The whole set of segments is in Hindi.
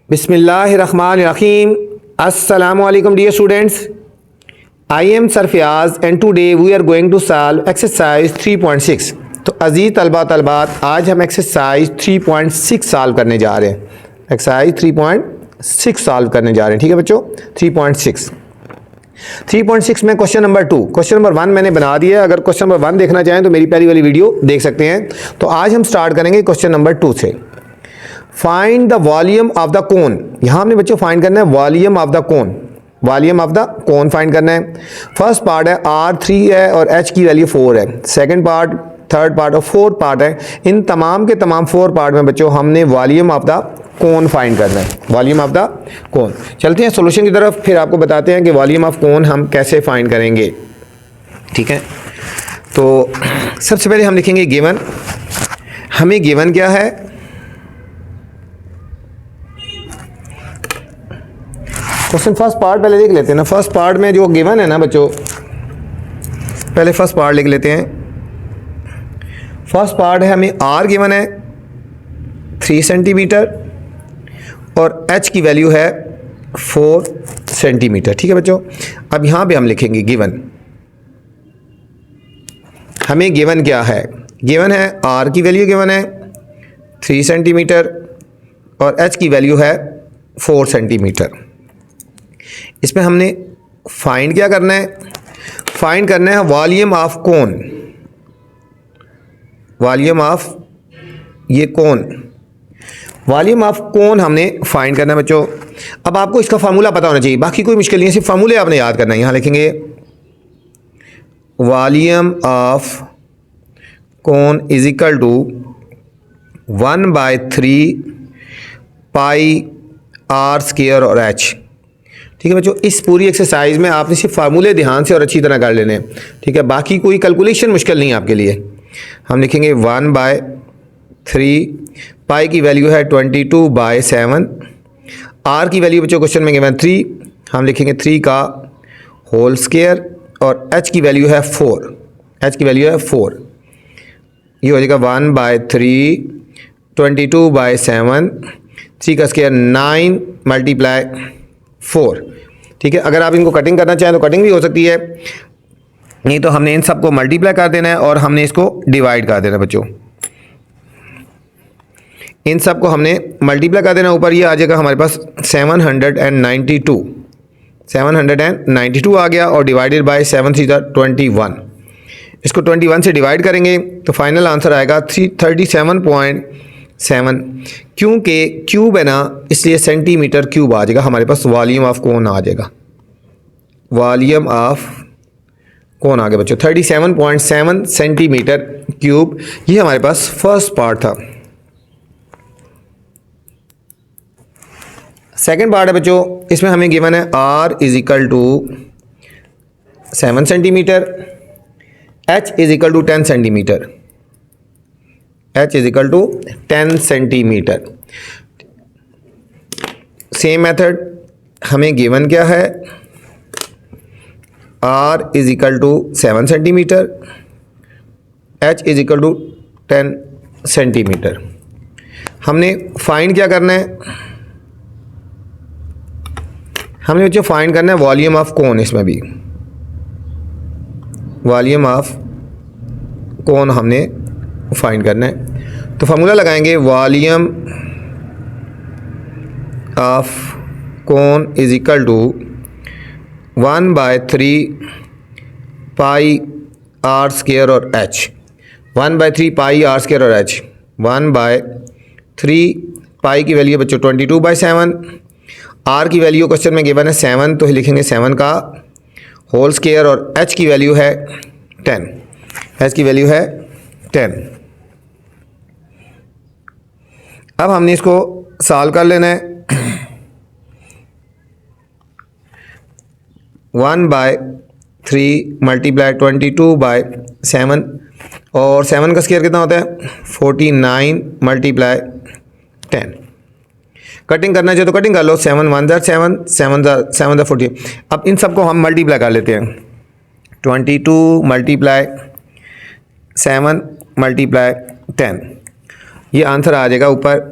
Bismillahirrahmanirrahim. Assalamu alaikum dear students. I am Sarfiaz and today we are going to solve exercise 3.6. तो अजीज तलबा तलबात आज हम एक्सरसाइज 3.6 सॉल्व करने जा रहे हैं। एक्सरसाइज 3.6 सॉल्व करने जा रहे हैं। ठीक है बच्चों, 3.6 में क्वेश्चन नंबर 2, क्वेश्चन नंबर 1 मैंने बना दिया। अगर क्वेश्चन नंबर 1 देखना चाहें तो मेरी पहली वाली वीडियो देख सकते हैं। तो आज हम स्टार्ट करेंगे क्वेश्चन नंबर 2 से। Find the volume of the कोन। यहां हमने बच्चों फाइंड करना है volume of the cone. Volume of the cone find करना है। फर्स्ट पार्ट है R3 है और H की वैल्यू 4 है। सेकंड पार्ट, थर्ड पार्ट और फोर्थ पार्ट है। इन तमाम के तमाम 4 पार्ट में बच्चों हमने volume of the cone find करना है। वॉल्यूम ऑफ द कोन। चलते हैं सॉल्यूशन की तरफ, फिर आपको बताते हैं कि वॉल्यूम ऑफ कोन हम कैसे फाइंड करेंगे। ठीक है, तो सबसे पहले हम लिखेंगे गिवन। हमें गिवन क्या है, क्वेश्चन फर्स्ट पार्ट पहले लिख लेते हैं ना। फर्स्ट पार्ट में जो गिवन है ना बच्चों, पहले फर्स्ट पार्ट लिख लेते हैं। फर्स्ट पार्ट है हमें R गिवन है 3 सेंटीमीटर और H की वैल्यू है 4 सेंटीमीटर। ठीक है बच्चों, अब यहाँ पे हम लिखेंगे गिवन। हमें गिवन क्या है, गिवन है R की वैल्यू गिवन है 3 सेंटीमीटर और H की वैल्यू है 4 सेंटीमीटर। इसमें हमने फाइंड क्या करना है, फाइंड करना है volume of cone. Volume of ये कोन, वॉल्यूम ऑफ कोन हमने फाइंड करना है बच्चों। अब आपको इसका फार्मूला पता होना चाहिए, बाकी कोई मुश्किल नहीं है, सिर्फ फार्मूले आपने याद करना है। यहां लिखेंगे volume of cone is equal to 1/3 pi R square और H। ठीक है बच्चों, इस पूरी एक्सरसाइज में आपने सिर्फ फार्मूले ध्यान से और अच्छी तरह कर लेने हैं। ठीक है, बाकी कोई कैलकुलेशन मुश्किल नहीं है आपके लिए। हम लिखेंगे 1/3 पाई की वैल्यू है 22/7। R की वैल्यू बच्चों क्वेश्चन में गिवन 3, हम लिखेंगे 3 का होल स्क्वायर और H की वैल्यू है 4। H की वैल्यू है 4। ये हो जाएगा 1/3 22/7, 3 का स्क्वायर 9 मल्टीप्लाई 4। ठीक है, अगर आप इनको कटिंग करना चाहें तो कटिंग भी हो सकती है, नहीं तो हमने इन सबको मल्टीप्लाई कर देना है और हमने इसको डिवाइड कर देना है बच्चों। इन सबको हमने मल्टीप्लाई कर देना, ऊपर ये आ जाएगा हमारे पास 792 आ गया और डिवाइडेड बाय 7 3 21। इसको 21 से डिवाइड करेंगे तो फाइनल आंसर आएगा 37.7। क्योंकि क्यूब है ना, इसलिए सेंटीमीटर क्यूब आ जाएगा हमारे पास। वॉल्यूम ऑफ कोन आ जाएगा, वॉल्यूम ऑफ कोन आ गया बच्चों 37.7 सेंटीमीटर क्यूब। ये हमारे पास फर्स्ट पार्ट था। सेकंड पार्ट है बच्चों, इसमें हमें गिवन है R is equal to 7 centimetre, H is equal to 10 centimetre. H is equal to 10 centimetre. Same method, हमें गिवन क्या है, R is equal to 7 centimetre, H is equal to 10 centimetre. हमने फाइंड क्या करना है, हमने बच्चों फाइंड करना है वॉल्यूम ऑफ कोन। इसमें भी वॉल्यूम ऑफ कोन हमने फाइंड करना है। तो फार्मूला लगाएंगे volume of cone is equal to 1/3 pi R square और H। 1/3 पाई R स्क्वायर और H। 1/3 पाई की वैल्यू बच्चों 22/7। R की वैल्यू क्वेश्चन में गिवन है 7, तो लिखेंगे 7 का होल स्क्वायर और H की वैल्यू है 10। H की वैल्यू है 10। अब हमने इसको सॉल्व कर लेना है। 1/3 मल्टीप्लाई 22/7 और 7 का स्क्वायर कितना होता है 49 मल्टीप्लाई 10। कटिंग करना चाहिए तो कटिंग कर लो। 7 1 7 7 7 40। अब इन सबको हम मल्टीप्लाई कर लेते हैं। 22 मल्टीप्लाई 7 मल्टीप्लाई 10, ये आंसर आ जाएगा ऊपर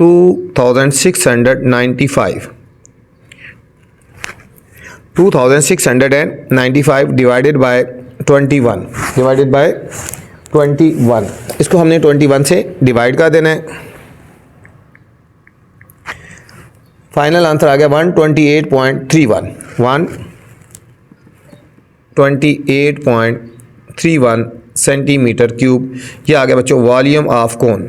2695 डिवाइडेड बाय 21 इसको हमने 21 से डिवाइड कर देना है। फाइनल आंसर आ गया 128.31 सेंटीमीटर क्यूब। ये आ गया बच्चों वॉल्यूम ऑफ कोन।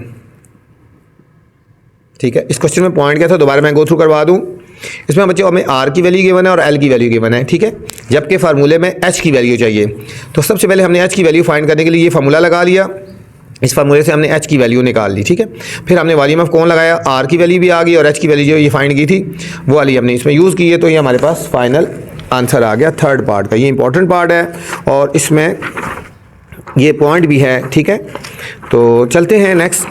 ठीक है, इस क्वेश्चन में पॉइंट क्या था दोबारा मैं गो थ्रू करवा दूं। इसमें बच्चों हमें आर की वैल्यू गिवन है और एल की वैल्यू गिवन है। ठीक है, जबकि फार्मूले में एच की वैल्यू चाहिए। तो सबसे पहले हमने एच की वैल्यू फाइंड करने के लिए ये फार्मूला लगा लिया। इस फार्मूले से हमने एच की वैल्यू निकाल ली। ठीक है, फिर हमने वॉल्यूम ऑफ कोन लगाया, आर की वैल्यू भी आ गई और एच की वैल्यू जो ये फाइंड की थी वो वाली हमने इसमें यूज़ की है। तो ये हमारे पास फाइनल आंसर आ गया थर्ड पार्ट का। ये इंपॉर्टेंट पार्ट है और इसमें ये पॉइंट भी है। ठीक है, तो चलते हैं नेक्स्ट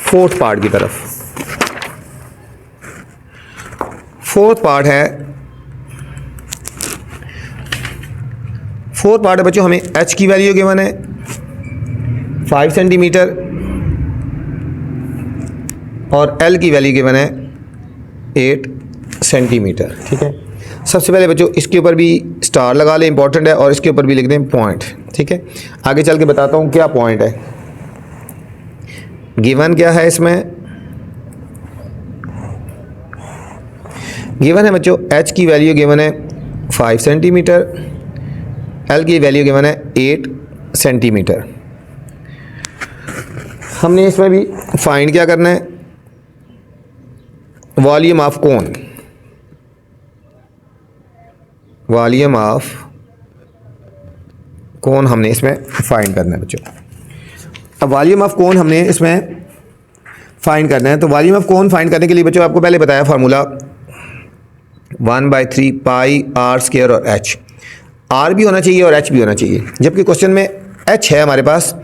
फोर्थ पार्ट की तरफ। फोर्थ पार्ट है बच्चों, हमें एच की वैल्यू गिवन है 5 सेंटीमीटर और एल की वैल्यू गिवन है 8 सेंटीमीटर। ठीक है, सबसे पहले बच्चों इसके ऊपर भी स्टार लगा लें, इंपॉर्टेंट है, और इसके ऊपर भी लिख दें पॉइंट। ठीक है, आगे चल के बताता हूँ क्या पॉइंट है। गिवन क्या है इसमें, गिवन है बच्चों एच की वैल्यू गिवन है 5 सेंटीमीटर, एल की वैल्यू गिवन है 8 सेंटीमीटर। हमने इसमें भी फाइंड क्या करना है, volume of cone. Volume of कोन हमने इसमें फाइंड करना है बच्चों। अब वॉल्यूम ऑफ कोन हमने इसमें फाइंड करना है। तो वॉल्यूम ऑफ कोन फाइंड करने के लिए बच्चों आपको पहले बताया फार्मूला 1/3 पाई आर स्क्वायर और एच। आर भी होना चाहिए और एच भी होना चाहिए, जबकि क्वेश्चन में एच है हमारे पास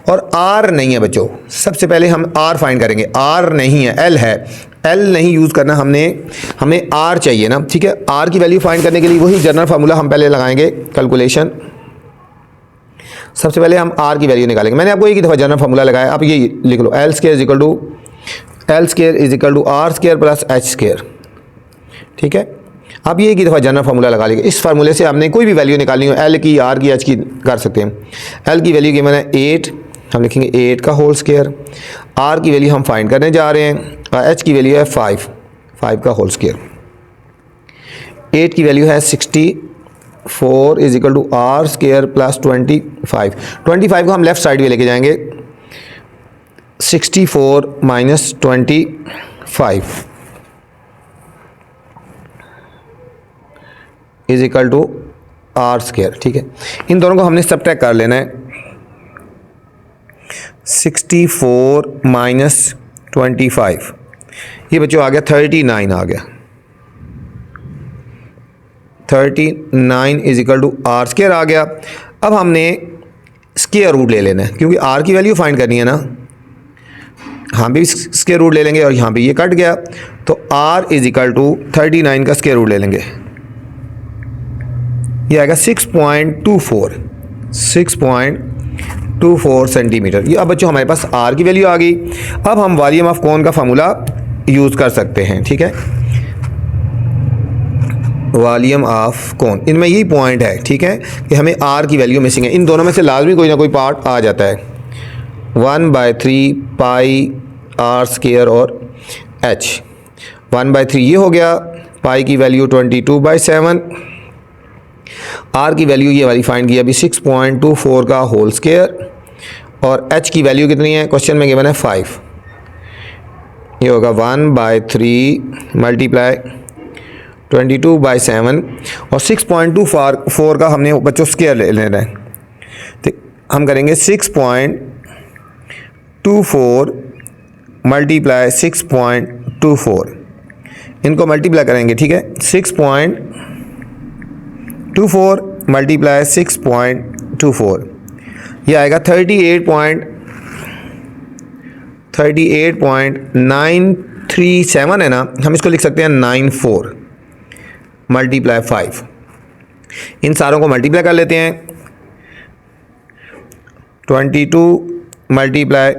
और आर नहीं है बच्चों। सबसे पहले हम आर फाइंड करेंगे, आर नहीं है, एल है। एल नहीं यूज़ करना, हमें आर चाहिए ना। ठीक है, आर की वैल्यू फाइंड करने के लिए वही जनरल फार्मूला हम पहले लगाएंगे, कैलकुलेशन। सबसे पहले हम आर की वैल्यू निकालेंगे। मैंने आपको एक ही दफ़ा जनरल फार्मूला लगाया, आप ये लिख लो, L square is equal to R square plus H square. ठीक है, आप ये एक ही दफ़ा जनरल फार्मूला लगा लेंगे। इस फार्मूले से आपने कोई भी वैल्यू निकालनी हो, एल की, आर की, एच की, कर सकते हैं। एल की वैल्यू गिवन है 8, हम लिखेंगे 8 का होल स्क्वायर। आर की वैल्यू हम फाइंड करने जा रहे हैं और एच की वैल्यू है 5 का होल स्क्वायर। 8 की वैल्यू है 64 is equal to R square plus 25 को हम लेफ्ट साइड में लेके जाएंगे, 64 minus 25 is equal to R square. ठीक है, इन दोनों को हमने सबट्रैक्ट कर लेना है। 64 माइनस 25, ये बच्चों आ गया 39 आ गया। 39 is equal to R square आ गया। अब हमने स्क्वायर रूट ले लेना है, क्योंकि आर की वैल्यू फाइंड करनी है ना। हाँ भी स्क्वायर रूट ले लेंगे और यहाँ पे ये कट गया, तो आर इज इक्वल टू 39 का स्क्वायर रूट ले लेंगे, ये आएगा 6.24 सेंटीमीटर। ये अब बच्चों हमारे पास आर की वैल्यू आ गई। अब हम वॉल्यूम ऑफ कोन का फार्मूला यूज़ कर सकते हैं। ठीक है, वॉल्यूम ऑफ कोन, इनमें यही पॉइंट है। ठीक है, कि हमें आर की वैल्यू मिसिंग है। इन दोनों में से लाजमी कोई ना कोई पार्ट आ जाता है। 1/3 पाई आर स्क्वायर और एच। 1/3 ये हो गया, पाई की वैल्यू 22/7, आर की वैल्यू ये वाली फाइंड की अभी 6.24 का होल स्क्वायर, और एच की वैल्यू कितनी है क्वेश्चन में गिवन है 5। ये होगा 1/3 मल्टीप्लाई 22/7 और 6.24 का हमने बच्चों स्क्वायर ले लेना है। तो हम करेंगे 6.24 मल्टीप्लाई 6.24, इनको मल्टीप्लाई करेंगे। ठीक है, 6.24 मल्टीप्लाई 6.24, ये आएगा 38.937 है ना। हम इसको लिख सकते हैं 94 मल्टीप्लाई 5। इन सारों को मल्टीप्लाई कर लेते हैं। 22 मल्टीप्लाई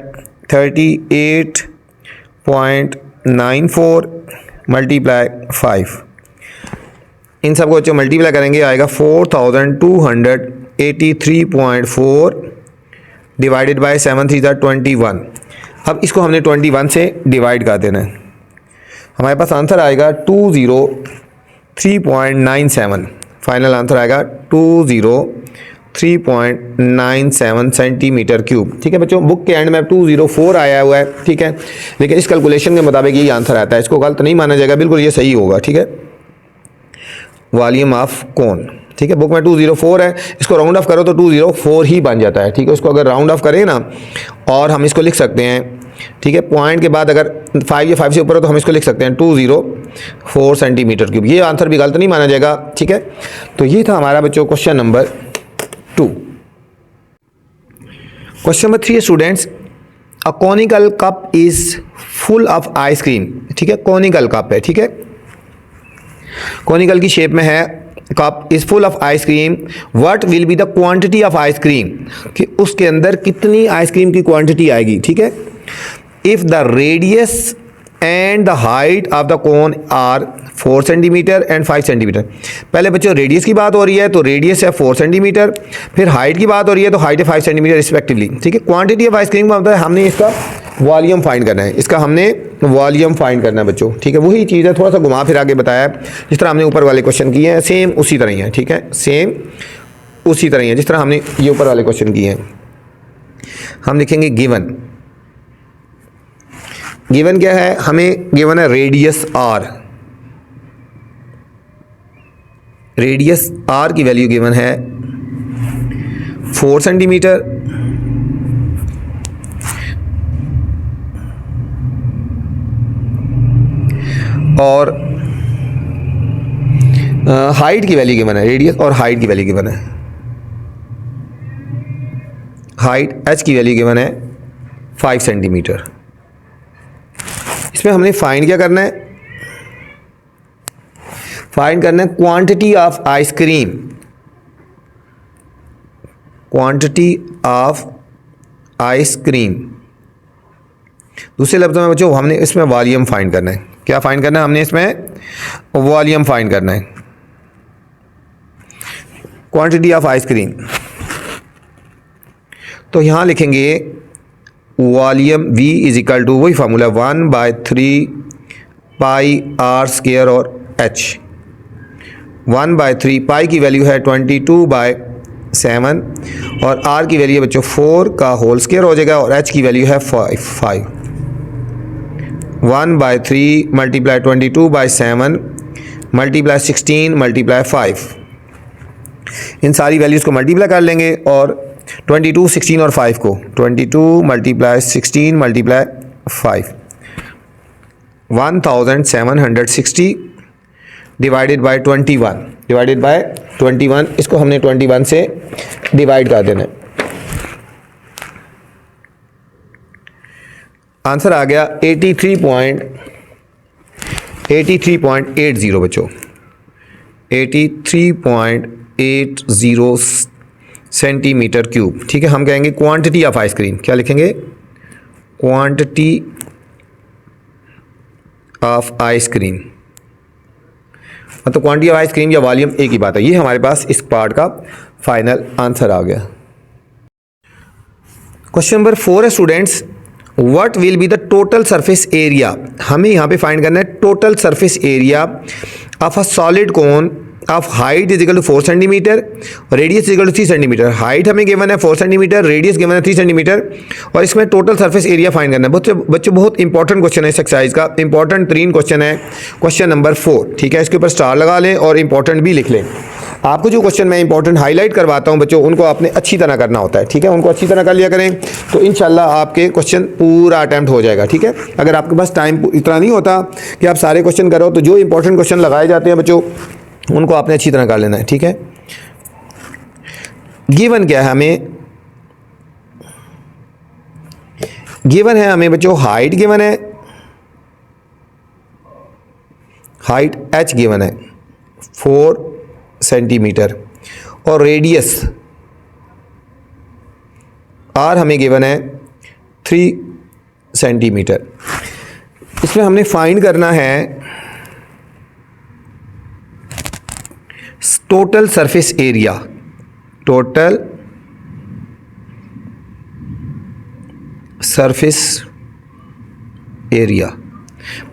38.9 94 मल्टीप्लाई 5, इन सबको बच्चों मल्टीप्लाई करेंगे आएगा 4283.4 डिवाइडेड बाय 7 3 21। अब इसको हमने 21 से डिवाइड कर देना है, हमारे पास आंसर आएगा 203.97। फाइनल आंसर आएगा 203.97 सेंटीमीटर क्यूब। ठीक है बच्चों, बुक के एंड में 204 आया हुआ है, ठीक है, लेकिन इस कैलकुलेशन के मुताबिक यही आंसर आता है, इसको गलत नहीं माना जाएगा, बिल्कुल ये सही होगा। ठीक है, वॉल्यूम ऑफ कोन, ठीक है, बुक में 204 है, इसको राउंड ऑफ करो तो 204 ही बन जाता है। ठीक है, इसको अगर राउंड ऑफ करें ना, और हम इसको लिख सकते हैं, ठीक है, पॉइंट के बाद अगर 5 या 5 से ऊपर हो तो हम इसको लिख सकते हैं 204 सेंटीमीटर क्यूब। ये आंसर भी गलत नहीं माना जाएगा। ठीक है, तो ये था हमारा बच्चों question number 2। Question number 3 students, a conical cup is full of ice cream. ठीक है, कॉनिकल कप है, ठीक है, कॉनिकल की शेप में है, cup is full of ice cream, what will be the quantity of ice cream, कि उसके अंदर कितनी आइसक्रीम की क्वांटिटी आएगी। ठीक है, if the radius and the height of the cone are 4 centimetre and 5 centimetre. पहले बच्चों रेडियस की बात हो रही है तो रेडियस है 4 सेंटीमीटर, फिर हाइट की बात हो रही है तो हाइट है 5 सेंटीमीटर रिस्पेक्टिवली। ठीक है, क्वांटिटी ऑफ आइसक्रीम का मतलब है हमने इसका वॉल्यूम फाइंड करना है, इसका हमने वॉल्यूम फाइंड करना है बच्चों। ठीक है, वही चीज़ है, थोड़ा सा घुमा फिरा के बताया है, जिस तरह हमने ऊपर वाले क्वेश्चन किए हैं सेम उसी तरह ही है। ठीक है, सेम उसी तरह ही है जिस तरह हमने ये ऊपर वाले क्वेश्चन किए हैं। हम लिखेंगे गिवन, गिवन क्या है, हमें गिवन है रेडियस आर, रेडियस आर की वैल्यू गिवन है 4 सेंटीमीटर, और हाइट की वैल्यू गिवन है, रेडियस और हाइट की वैल्यू गिवन है, हाइट एच की वैल्यू गिवन है 5 सेंटीमीटर। इसमें हमने फाइंड क्या करना है, फाइंड करना है quantity of ice cream, quantity of ice cream. दूसरे लफ्ज़ों में बच्चों हमने इसमें वॉल्यूम फाइंड करना है। क्या फाइंड करना है, हमने इसमें वॉल्यूम फाइंड करना है, क्वांटिटी ऑफ आइसक्रीम। तो यहां लिखेंगे volume V is equal to वही फार्मूला 1/3 पाई आर स्क्वायर और H। 1/3 पाई की वैल्यू है 22/7 और R की वैल्यू है बच्चों 4 का होल स्क्वायर हो जाएगा और H की वैल्यू है 5। 1/3 मल्टीप्लाई 22/7 मल्टीप्लाई 16 मल्टीप्लाई 5, इन सारी वैल्यूज़ को मल्टीप्लाई कर लेंगे और 22, 16 और 5 को 22 multiply 16 multiply 5, 1760 divided by 21, divided by 21, इसको हमने 21 से डिवाइड कर देना है। आंसर आ गया 83.80 बच्चों, 83.80 सेंटीमीटर क्यूब। ठीक है, हम कहेंगे क्वांटिटी ऑफ आइसक्रीम, क्या लिखेंगे, क्वांटिटी ऑफ आइसक्रीम, मतलब क्वांटिटी ऑफ आइसक्रीम या वॉल्यूम एक ही बात है। ये हमारे पास इस पार्ट का फाइनल आंसर आ गया। क्वेश्चन नंबर 4 है students, what will be the total surface area. हमें यहाँ पे फाइंड करना है total surface area of a solid cone of height is equal to 4 centimetre, radius is equal to 3 centimetre. Height हमें गिवन है 4 सेंटीमीटर, रेडियस गिवन है 3 सेंटीमीटर, और इसमें टोटल सरफेस एरिया फाइंड करना है। बच्चों बहुत इंपॉर्टेंट क्वेश्चन है इस एक्सरसाइज का, इंपॉर्टेंट 3 क्वेश्चन है, क्वेश्चन नंबर 4। ठीक है, इसके ऊपर स्टार लगा लें और इंपॉर्टेंट भी लिख लें। आपको जो क्वेश्चन मैं इंपॉर्टेंट हाईलाइट करवाता हूं बच्चों, उनको आपने अच्छी तरह करना होता है। ठीक है, उनको अच्छी तरह कर लिया करें तो इंशाल्लाह आपके क्वेश्चन पूरा अटैम्प्ट हो जाएगा। ठीक है, अगर आपके पास टाइम इतना नहीं होता कि आप सारे क्वेश्चन करो, तो जो इंपॉर्टेंट क्वेश्चन लगाए जाते हैं बच्चों उनको आपने अच्छी तरह कर लेना है। ठीक है, गिवन क्या है हमें, गिवन है हमें बच्चों हाइट गिवन है, हाइट h गिवन है 4 सेंटीमीटर और रेडियस r हमें गिवन है 3 सेंटीमीटर। इसमें हमने फाइंड करना है total surface area, total surface area.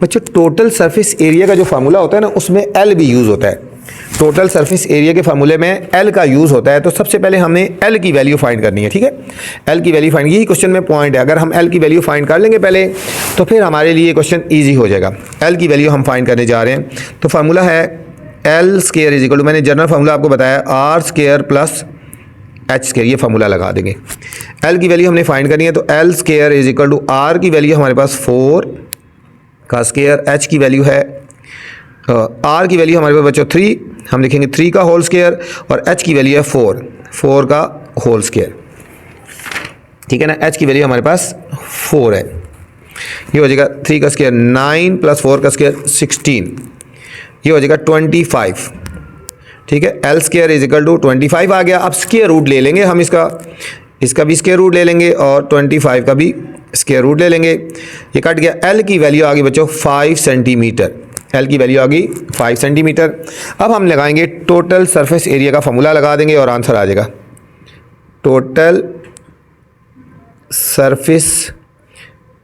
बच्चों टोटल सरफेस एरिया का जो फार्मूला होता है ना उसमें एल भी यूज़ होता है। टोटल सरफेस एरिया के फार्मूले में एल का यूज़ होता है। तो सबसे पहले हमें एल की वैल्यू फाइंड करनी है, ठीक है। एल की वैल्यू फाइंड, यही क्वेश्चन में पॉइंट है। अगर हम एल की वैल्यू फाइंड कर लेंगे पहले तो फिर हमारे लिए क्वेश्चन ईजी हो जाएगा। एल की वैल्यू हम फाइंड करने जा रहे हैं। तो फार्मूला है L square is equal to, मैंने जनरल फार्मूला आपको बताया, R square plus H square, ये फार्मूला लगा देंगे। एल की वैल्यू हमने फाइंड करनी है तो L square is equal to R की वैल्यू हमारे पास 4 का स्क्वायर, एच की वैल्यू है आर की वैल्यू हमारे पास बच्चों 3, हम लिखेंगे 3 का होल स्क्वायर, और एच की वैल्यू है 4 का होल स्क्वायर, ठीक है ना। एच की वैल्यू हमारे पास 4 है, ये हो जाएगा 3 का स्क्वायर 9 प्लस 4 का स्क्वायर 16, ये हो जाएगा 25, ठीक है। L square is equal to 25 आ गया। अब स्क्वायर रूट ले लेंगे हम, इसका भी स्क्वायर रूट ले लेंगे और 25 का भी स्क्वायर रूट ले लेंगे। ये कट गया। एल की वैल्यू आ गई बच्चों 5 सेंटीमीटर, एल की वैल्यू आ गई 5 सेंटीमीटर। अब हम लगाएंगे टोटल सरफेस एरिया का फॉर्मूला लगा देंगे और आंसर आ जाएगा। Total surface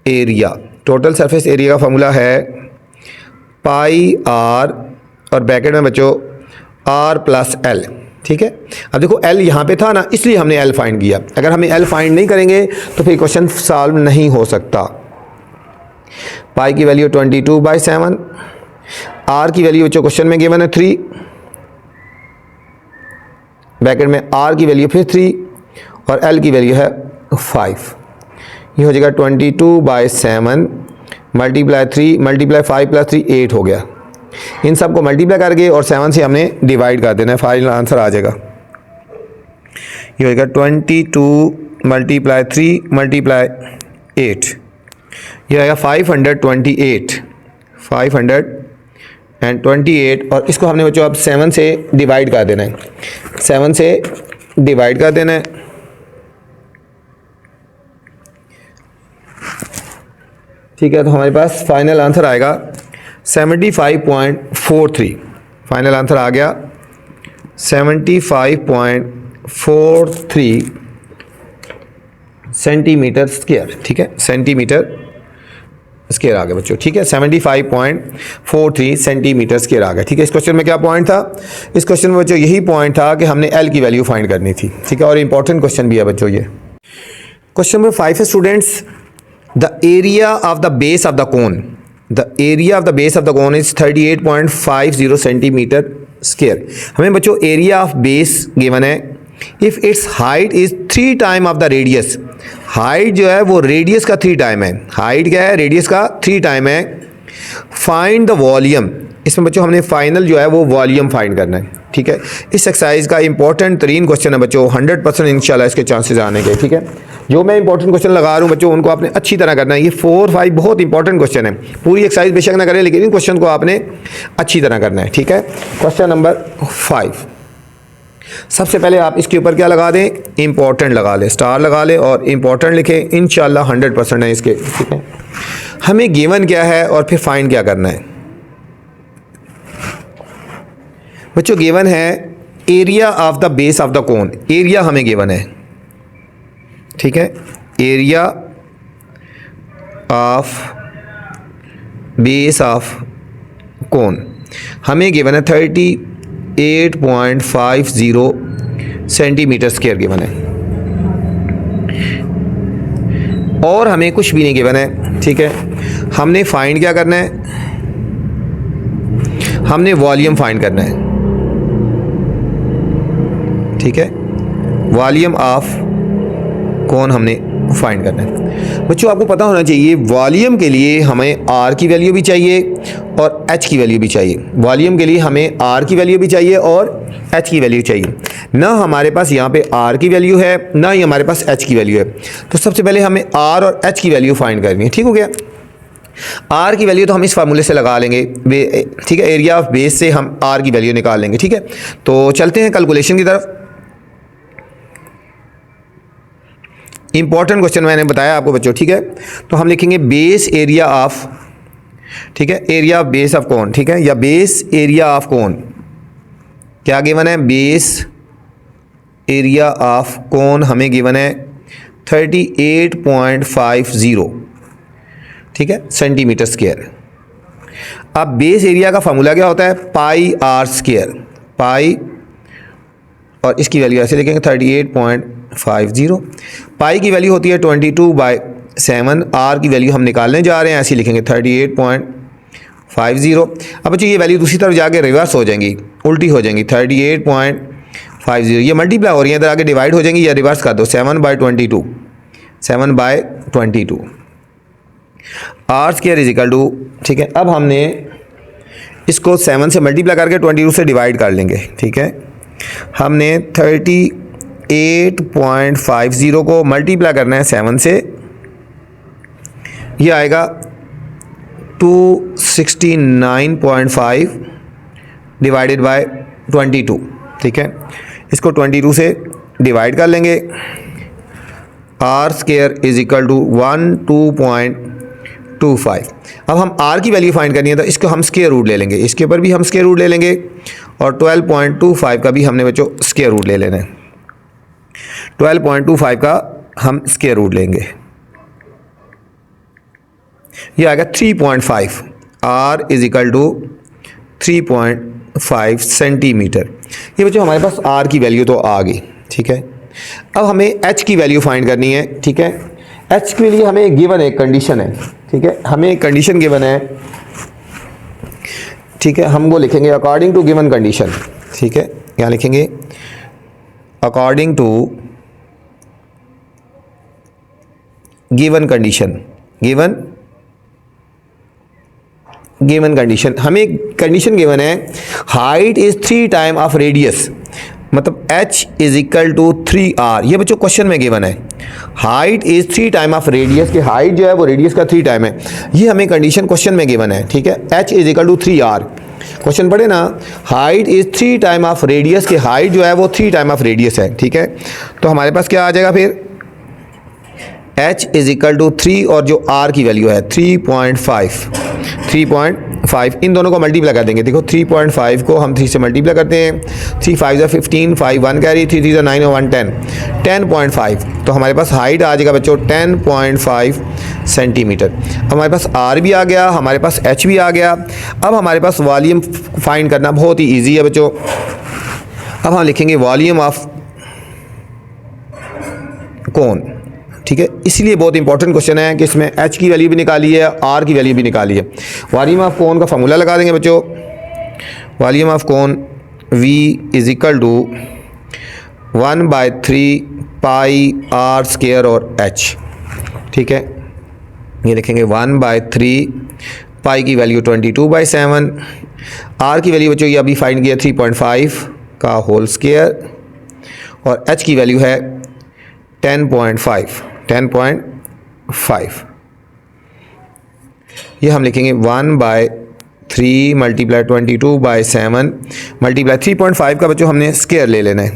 area, total surface area का फॉर्मूला है पाई आर और ब्रैकेट में बच्चों आर प्लस एल, ठीक है। अब देखो एल यहाँ पे था ना, इसलिए हमने एल फाइंड किया। अगर हमें एल फाइंड नहीं करेंगे तो फिर क्वेश्चन सॉल्व नहीं हो सकता। पाई की वैल्यू 22/7, आर की वैल्यू बच्चों क्वेश्चन में गिवन है 3, ब्रैकेट में आर की वैल्यू फिर 3 और एल की वैल्यू है 5। ये हो जाएगा 22/7 मल्टीप्लाई 3 मल्टीप्लाई 5 प्लस 3 8 हो गया। इन सब को मल्टीप्लाई करके और 7 से हमने डिवाइड कर देना है, फाइनल आंसर आ जाएगा। ये हो जाएगा 22 मल्टीप्लाई 3 मल्टीप्लाई 8, ये आएगा 528 और इसको हमने बच्चों अब 7 से डिवाइड कर देना है, 7 से डिवाइड कर देना है। ठीक है, तो हमारे पास फाइनल आंसर आएगा 75.43। फाइनल आंसर आ गया 75.43 सेंटीमीटर स्क्वायर, ठीक है, सेंटीमीटर स्क्वायर आ गया बच्चों, ठीक है। 75.43 सेंटीमीटर स्क्वायर आ गया, ठीक है। इस क्वेश्चन में क्या पॉइंट था? इस क्वेश्चन में बच्चों यही पॉइंट था कि हमने एल की वैल्यू फाइंड करनी थी, ठीक है। और इंपॉर्टेंट क्वेश्चन भी है बच्चों ये। क्वेश्चन नंबर 5 है students, the area of the base of the cone, the area of the base of the cone is 38.50 centimetre square. हमें बच्चों एरिया ऑफ बेस गिवन है if it's height is 3 time of the radius. Height जो है वो रेडियस का 3 टाइम है। हाइट क्या है? रेडियस का 3 टाइम है। फाइंड द वॉल्यूम, इसमें बच्चों हमने फाइनल जो है वो वॉल्यूम फाइंड करना है, ठीक है। इस एक्सरसाइज का इंपॉर्टेंट तरीन क्वेश्चन है बच्चों, 100% इंशाल्लाह इसके चांसेस आने के, ठीक है। जो मैं इंपॉर्टेंट क्वेश्चन लगा रहा हूँ बच्चों उनको आपने अच्छी तरह करना है। ये 4, 5 बहुत इंपॉर्टेंट क्वेश्चन है। पूरी एक्सरसाइज बेशक ना करें लेकिन इन क्वेश्चन को आपने अच्छी तरह करना है, ठीक है। क्वेश्चन नंबर 5, सबसे पहले आप इसके ऊपर क्या लगा दें? इंपॉर्टेंट लगा लें, स्टार लगा लें और इंपॉर्टेंट लिखें। इंशाल्लाह 100% है इसके, ठीक है। हमें गिवन क्या है और फिर फाइंड क्या करना है बच्चों? गिवन है area of the base of the cone. Area हमें गिवन है, ठीक है। Area of base of cone हमें गिवन है 38.50 सेंटीमीटर स्क्वायर गिवन है और हमें कुछ भी नहीं गिवन है, ठीक है। हमने फाइंड क्या करना है? हमने वॉल्यूम फाइंड करना है, ठीक है। वॉल्यूम ऑफ कोन हमने फाइंड करना है। बच्चों आपको पता होना चाहिए वॉल्यूम के लिए हमें आर की वैल्यू भी चाहिए और एच की वैल्यू भी चाहिए। वॉल्यूम के लिए हमें आर की वैल्यू भी चाहिए और एच की वैल्यू चाहिए। ना हमारे पास यहाँ पे आर की वैल्यू है ना ही हमारे पास एच की वैल्यू है। तो सबसे पहले हमें आर और एच की वैल्यू फाइंड करनी है, ठीक हो गया। आर की वैल्यू तो हम इस फार्मूले से लगा लेंगे, ठीक है। एरिया ऑफ बेस से हम आर की वैल्यू निकाल लेंगे, ठीक है। तो चलते हैं कैलकुलेशन की तरफ। इंपॉर्टेंट क्वेश्चन मैंने बताया आपको बच्चों, ठीक है। तो हम लिखेंगे बेस एरिया ऑफ ठीक है, area of base of cone, ठीक है, या बेस एरिया ऑफ कोन क्या गिवन है, बेस एरिया ऑफ कोन हमें गिवन है 38.50, ठीक है, सेंटीमीटर स्क्वायर। अब बेस एरिया का फार्मूला क्या होता है, पाई आर स्क्वायर, पाई और इसकी वैल्यू ऐसे लिखेंगे 38.50। पाई की वैल्यू होती है 22/7, आर की वैल्यू हम निकालने जा रहे हैं, ऐसे लिखेंगे 38.50। अब बच्चों ये वैल्यू दूसरी तरफ जाके रिवर्स हो जाएंगी, उल्टी हो जाएंगी, 38.50 ये मल्टीप्लाई हो रही है, इधर आगे डिवाइड हो जाएंगी, या रिवर्स कर दो 7/22, 7/22 R square is equal to, ठीक है। अब हमने इसको 7 से मल्टीप्लाई करके 22 से डिवाइड कर लेंगे, ठीक है। हमने 38.50 को मल्टीप्लाई करना है 7 से, ये आएगा 269.5 डिवाइडेड बाय 22, ठीक है। इसको 22 से डिवाइड कर लेंगे, R square is equal to 12.25। अब हम आर की वैल्यू फाइंड करनी है तो इसको हम स्क्वायर रूट ले लेंगे, इसके ऊपर भी हम स्क्वायर रूट ले लेंगे, और 12.25 का भी हमने बच्चों स्क्वायर रूट ले लेना है। 12.25 का हम स्क्वायर रूट लेंगे, ये आएगा 3.5, R is equal to 3.5 centimetre. ये बच्चों हमारे पास आर की वैल्यू तो आ गई, ठीक है। अब हमें एच की वैल्यू फाइंड करनी है, ठीक है। एच के लिए हमें गिवन एक कंडीशन है, ठीक है, हमें एक कंडीशन गिवन है, ठीक है। हम वो लिखेंगे अकॉर्डिंग टू गिवन कंडीशन, ठीक है, यहाँ लिखेंगे according to given condition, given condition. हमें कंडीशन गिवन है height is 3 time of radius, मतलब h is equal to 3r। ये बच्चों क्वेश्चन में गिवन है, height is 3 time of radius, की हाइट जो है वो रेडियस का 3 टाइम है, ये हमें कंडीशन क्वेश्चन में गिवन है, ठीक है। h is equal to 3r, question पढ़े ना, height is 3 time of radius, की हाइट जो है वो 3 टाइम ऑफ रेडियस है, ठीक है। तो हमारे पास क्या आ जाएगा फिर, h इज इक्वल टू 3 और जो r की वैल्यू है 3.5, इन दोनों को मल्टीप्लाई कर देंगे। देखो 3.5 को हम 3 से मल्टीप्लाई करते हैं, 3 5 ज़ा 15, 5 1 कैरी, 3 3 ज़ा 9 और 1 10, 10.5। तो हमारे पास हाइट आ जाएगा बच्चों 10.5 सेंटीमीटर। हमारे पास r भी आ गया, हमारे पास h भी आ गया। अब हमारे पास वॉल्यूम फाइंड करना बहुत ही ईजी है बच्चों। अब हम लिखेंगे वॉल्यूम ऑफ कोन, ठीक है। इसलिए बहुत इंपॉर्टेंट क्वेश्चन है कि इसमें h की वैल्यू भी निकाली है, r की वैल्यू भी निकाली है। वॉल्यूम ऑफ कोन का फार्मूला लगा देंगे बच्चों, volume of cone v is equal to 1/3 pi r square और h, ठीक है। ये लिखेंगे 1/3 पाई की वैल्यू 22/7, r की वैल्यू बच्चों ये अभी फाइंड किया 3.5 का होल स्क्वायर, और h की वैल्यू है 10.5। ये हम लिखेंगे 1/3 मल्टीप्लाई 22/7 मल्टीप्लाई 3.5 का बच्चों हमने स्क्वायर ले लेना है।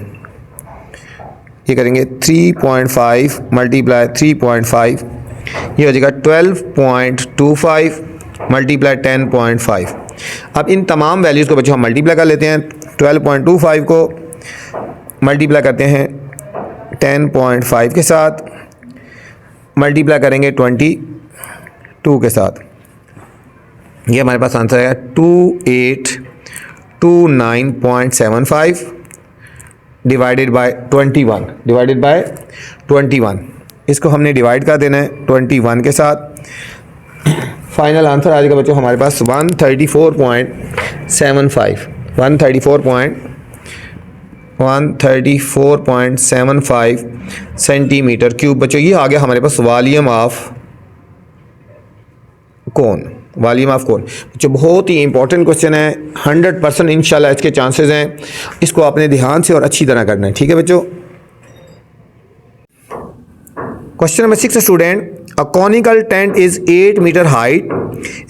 ये करेंगे 3.5 मल्टीप्लाई 3.5, ये हो जाएगा 12.25 मल्टीप्लाई 10.5। अब इन तमाम वैल्यूज़ को बच्चों हम मल्टीप्लाई कर लेते हैं। 12.25 को मल्टीप्लाई करते हैं 10.5 के साथ, मल्टीप्लाई करेंगे 22 के साथ, ये हमारे पास आंसर है 2829.75 डिवाइडेड बाय 21। इसको हमने डिवाइड कर देना है 21 के साथ। फाइनल आंसर आ जाएगा बच्चों हमारे पास 134.75 सेंटीमीटर क्यूब। बच्चों ये आ गया हमारे पास वॉल्यूम ऑफ कोन। बच्चों बहुत ही इंपॉर्टेंट क्वेश्चन है, 100% इंशाल्लाह इसके चांसेस हैं। इसको आपने ध्यान से और अच्छी तरह करना है, ठीक है बच्चों। Question number 6 student, a conical tent is 8 metre height.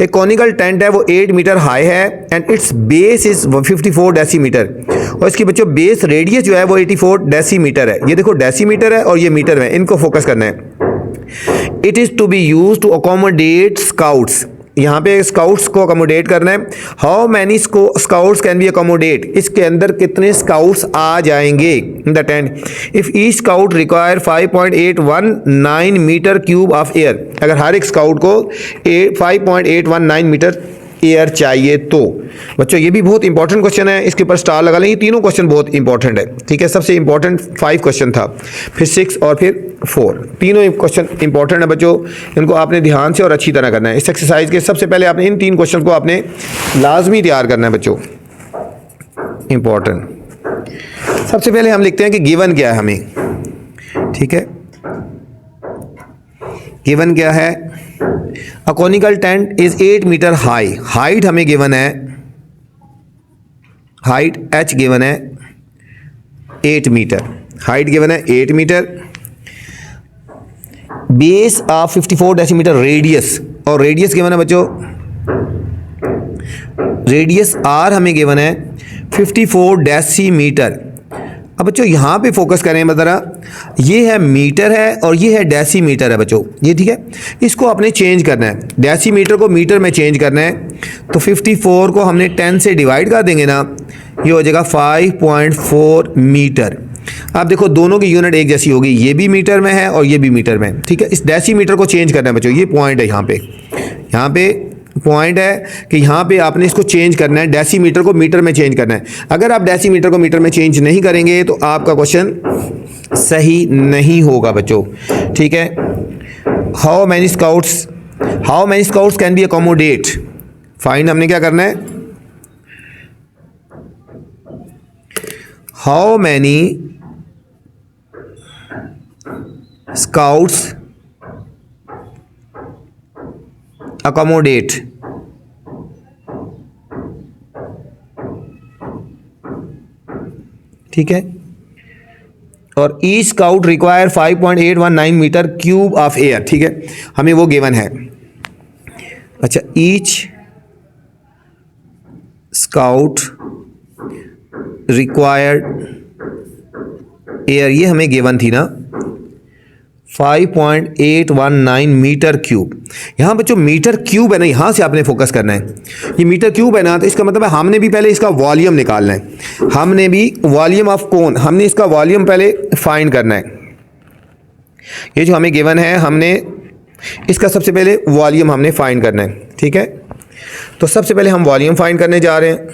एक कॉनिकल टेंट है वो 8 मीटर हाई है and its base is 54 decimetre, और इसकी बच्चों बेस रेडियस जो है वो 84 डेसीमीटर है। ये देखो डेसीमीटर है और ये मीटर है, इनको फोकस करना है। It is to be use to accommodate scouts. यहाँ पे स्काउट्स को अकोमोडेट करना है। How many scouts can be accommodate, इसके अंदर कितने स्काउट्स आ जाएंगे in the tent. If each scout require 5.819 metre cube of air, अगर हर एक स्काउट को 5.819 मीटर एयर चाहिए तो बच्चों ये भी बहुत इंपॉर्टेंट क्वेश्चन है, इसके ऊपर स्टार लगा लें। ये तीनों क्वेश्चन बहुत इंपॉर्टेंट है, ठीक है। सबसे इंपॉर्टेंट 5 क्वेश्चन था, फिर 6 और फिर 4, तीनों क्वेश्चन इंपॉर्टेंट है बच्चों। इनको आपने ध्यान से और अच्छी तरह करना है। इस एक्सरसाइज के सबसे पहले आपने इन 3 क्वेश्चन को आपने लाजमी तैयार करना है बच्चों, इंपॉर्टेंट। सबसे पहले हम लिखते हैं कि गिवन क्या है हमें, ठीक है। गिवन क्या है, a conical tent is 8 metre high, height हमें गिवन है, हाइट h गिवन है 8 मीटर, हाइट गिवन है 8 metre. Base of 54 decimetre radius, और रेडियस गिवन है बच्चों, रेडियस r हमें गिवन है 54 डेसीमीटर। अब बच्चों यहाँ पे फोकस करें ज़रा, ये है मीटर है और ये है डेसीमीटर है बच्चों, ये ठीक है। इसको आपने चेंज करना है, डेसीमीटर को मीटर में चेंज करना है। तो 54 को हमने 10 से डिवाइड कर देंगे ना, ये हो जाएगा 5.4 मीटर। आप देखो दोनों की यूनिट एक जैसी होगी, ये भी मीटर में है और ये भी मीटर में, ठीक है। इस डेसीमीटर को चेंज करना है बच्चों, ये पॉइंट है यहाँ पे पॉइंट है कि यहाँ पे आपने इसको चेंज करना है, डेसीमीटर को मीटर में चेंज करना है। अगर आप डेसीमीटर को मीटर में चेंज नहीं करेंगे तो आपका क्वेश्चन सही नहीं होगा बच्चों, ठीक है। How many scouts can be accommodate, find हमने क्या करना है, हाउ मैनी स्काउट्स अकोमोडेट, ठीक है। और each scout require 5.819 metre cube of air, ठीक है, हमें वो गिवन है। अच्छा, ईच स्काउट रिक्वायर्ड एयर, ये हमें गिवन थी ना 5.819 मीटर क्यूब। यहाँ बच्चों मीटर क्यूब है ना, यहाँ से आपने फोकस करना है, ये मीटर क्यूब है ना, तो इसका मतलब है हमने भी पहले इसका वॉल्यूम निकालना है, हमने भी वॉल्यूम ऑफ कोन, हमने इसका वॉल्यूम पहले फाइंड करना है। ये जो हमें गिवन है, हमने इसका सबसे पहले वॉल्यूम हमने फाइंड करना है, ठीक है। तो सबसे पहले हम वॉल्यूम फाइंड करने जा रहे हैं।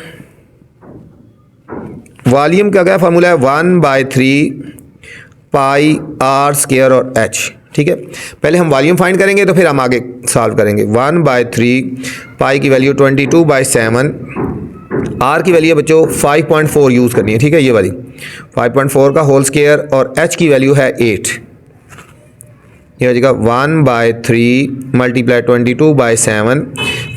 वॉल्यूम का क्या फार्मूला है, 1/3 पाई r स्क्वायर और h, ठीक है। पहले हम वॉल्यूम फाइंड करेंगे तो फिर हम आगे सॉल्व करेंगे। 1/3 पाई की वैल्यू 22/7, r की वैल्यू बच्चों 5.4 यूज़ करनी है, ठीक है, ये वाली 5.4 का होल स्क्वायर, और h की वैल्यू है 8, ये हो जाएगा 1/3 मल्टीप्लाई 22/7,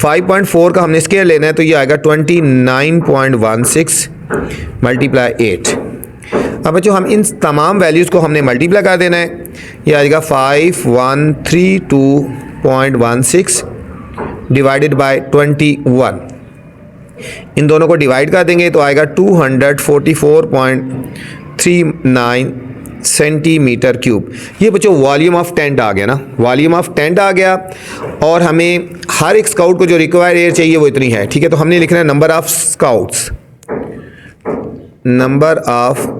5.4 का हमने स्क्वायर लेना है तो ये आएगा 29.16 मल्टीप्लाई 8। अब बच्चों हम इन तमाम वैल्यूज़ को हमने मल्टीप्लाई कर देना है, ये आएगा 5132.16 डिवाइडेड बाय 21, इन दोनों को डिवाइड कर देंगे तो आएगा 244.39 सेंटीमीटर क्यूब। ये बच्चों वॉल्यूम ऑफ टेंट आ गया ना, वॉल्यूम ऑफ टेंट आ गया। और हमें हर एक स्काउट को जो रिक्वायर एयर चाहिए वो इतनी है, ठीक है। तो हमने लिखना है number of scouts, number of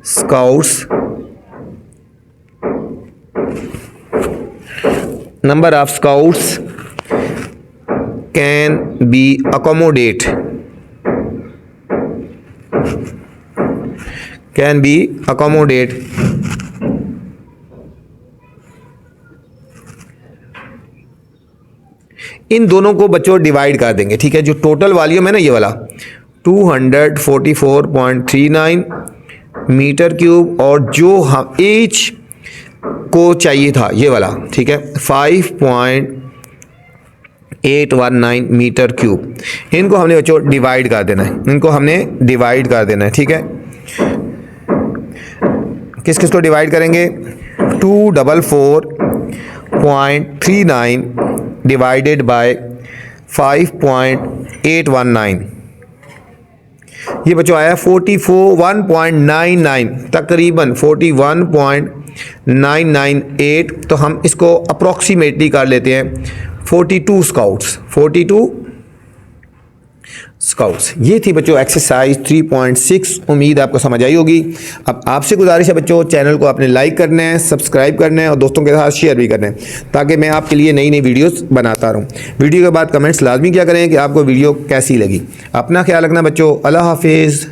scouts, number of scouts can be accommodate, can be accommodate in दोनों को बच्चों डिवाइड कर देंगे, ठीक है। जो टोटल वॉल्यूम है ना ये वाला 244.39 मीटर क्यूब, और जो हम एच को चाहिए था ये वाला, ठीक है, 5.819 मीटर क्यूब, इनको हमने बच्चों डिवाइड कर देना है, इनको हमने डिवाइड कर देना है, ठीक है। किस किस को डिवाइड करेंगे, 244.39 डिवाइडेड बाय 5.819, ये बच्चों आया 41.99, तकरीबन 41.998। तो हम इसको अप्रॉक्सीमेटली कर लेते हैं 42 स्काउट्स, 42 स्काउट्स। ये थी बच्चों एक्सरसाइज 3.6। उम्मीद आपको समझ आई होगी। अब आपसे गुजारिश है बच्चों, चैनल को आपने लाइक करना है, सब्सक्राइब करना है और दोस्तों के साथ शेयर भी करना है, ताकि मैं आपके लिए नई नई वीडियोस बनाता रहूं। वीडियो के बाद कमेंट्स लाजमी क्या करें कि आपको वीडियो कैसी लगी। अपना ख्याल रखना बच्चों। अल्लाह हाफिज़।